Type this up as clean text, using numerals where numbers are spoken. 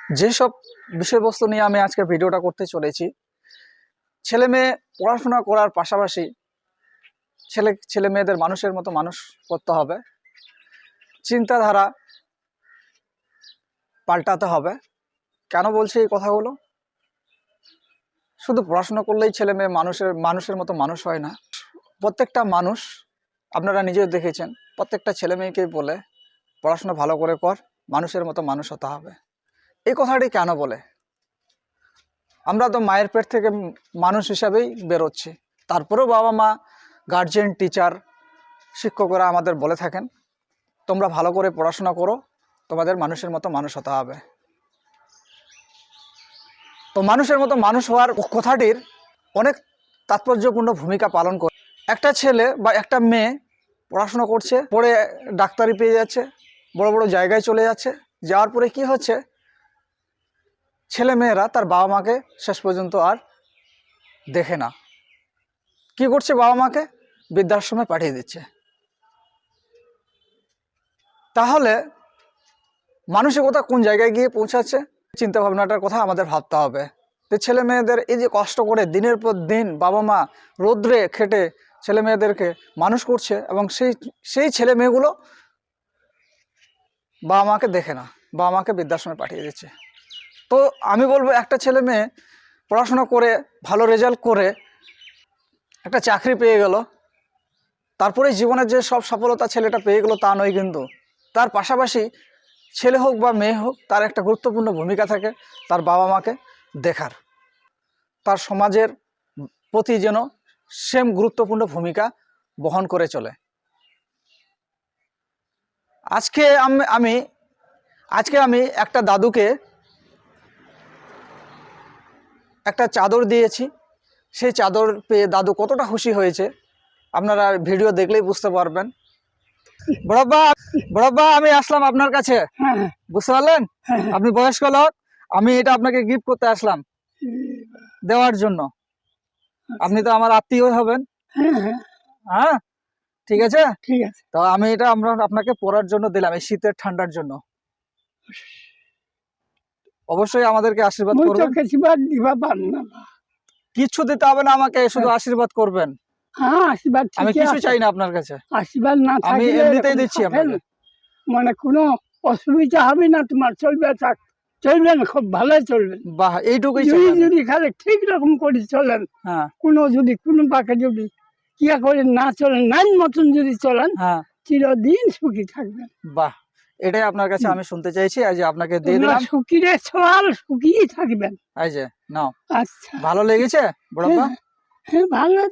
যেসব বিষয়বস্তু নিয়ে আমি আজকে ভিডিওটা করতে চলেছি, ছেলে মেয়ে পড়াশোনা করার পাশাপাশি ছেলে মেয়েদের মানুষের মতো মানুষ করতে হবে, চিন্তাধারা পাল্টাতে হবে। কেন বলছি এই কথাগুলো? শুধু পড়াশোনা করলেই ছেলে মেয়ে মানুষের মতো মানুষ হয় না। প্রত্যেকটা মানুষ, আপনারা নিজেও দেখেছেন, প্রত্যেকটা ছেলে মেয়েকেই বলে পড়াশোনা ভালো করে কর, মানুষের মতো মানুষ হতে হবে। এই কথাটি কেন বলে? আমরা তো মায়ের পেট থেকে মানুষ হিসাবেই বেরোচ্ছি, তারপরেও বাবা মা, গার্জেন, টিচার, শিক্ষকরা আমাদের বলে থাকেন তোমরা ভালো করে পড়াশোনা করো, তোমাদের মানুষের মতো মানুষ হতে হবে। তো মানুষের মতো মানুষ হওয়ার কথাটির অনেক তাৎপর্যপূর্ণ ভূমিকা পালন করে। একটা ছেলে বা একটা মেয়ে পড়াশোনা করছে, পড়ে ডাক্তারি পেয়ে যাচ্ছে, বড় বড় জায়গায় চলে যাচ্ছে, যাওয়ার পরে কি হচ্ছে, ছেলে মেয়েরা তার বাবা মাকে শেষ পর্যন্ত আর দেখে না। কি করছে? বাবা মাকে বৃদ্ধাশ্রমে পাঠিয়ে দিচ্ছে। তাহলে মানসিকতা কোন জায়গায় গিয়ে পৌঁছাচ্ছে? চিন্তা ভাবনাটার কথা আমাদের ভাবতে হবে। যে ছেলে মেয়েদের এই যে কষ্ট করে দিনের পর দিন বাবা মা রোদ্রে খেটে ছেলে মেয়েদেরকে মানুষ করছে, এবং সেই ছেলে মেয়েগুলো বাবা মাকে দেখে না, বাবা মাকে বৃদ্ধাশ্রমে পাঠিয়ে দিচ্ছে। তো আমি বলবো, একটা ছেলে মেয়ে পড়াশোনা করে ভালো রেজাল্ট করে একটা চাকরি পেয়ে গেল, তারপরে জীবনের যে সব সফলতা ছেলেটা পেয়ে গেল তা নয়, কিন্তু তার পাশাপাশি ছেলে হোক বা মেয়ে হোক, তার একটা গুরুত্বপূর্ণ ভূমিকা থাকে তার বাবা মাকে দেখার। তার সমাজের প্রতি যেন সেম গুরুত্বপূর্ণ ভূমিকা বহন করে চলে। আজকে আমি একটা দাদুকে একটা চাদর দিয়েছি। সেই চাদর পেয়ে দাদু কতটা খুশি হয়েছে আপনারা ভিডিও দেখলেই বুঝতে পারবেন। বড়াব্বা, আমি আসলাম আপনার কাছে, বুঝতে পারলেন? আপনি বয়স্ক লোক, আমি এটা আপনাকে গিফট করতে আসলাম দেওয়ার জন্য। আপনি তো আমার আত্মীয় হবেন। হ্যাঁ, ঠিক আছে। তো আমি এটা আপনাকে পরার জন্য দিলাম, এই শীতের ঠান্ডার জন্য। অবশ্যই আমাদেরকে আশীর্বাদ করবেন। কিছু দিতে হবে না আমাকে, শুধু আশীর্বাদ করবেন। আমি কিছু চাই না আপনার কাছে, আশীর্বাদ না আমি থাকলে এমনিতেই দিচ্ছি আপনাকে। মানে কোনো অসুবিধা হবে না তোমার, চলবেন খুব ভালো চলবেন। বাহ, এইটুকুই চাই আমি। যদি খালি ঠিক রকম করে চলেন, কোনো পাকে যদি কিয়া করে না চলেন, নাইন মতন যদি চলেন, চিরদিন সুখী থাকবেন। বাহ, এটাই আপনার কাছে আমি শুনতে চাইছি। আজ আপনাকে দিয়ে দিলাম। সুখী রে সওয়াল, সুখী থাকবেন। এই যে নাও। আচ্ছা, ভালো লেগেছে বড়াব্বা? হ্যাঁ ভালো তো।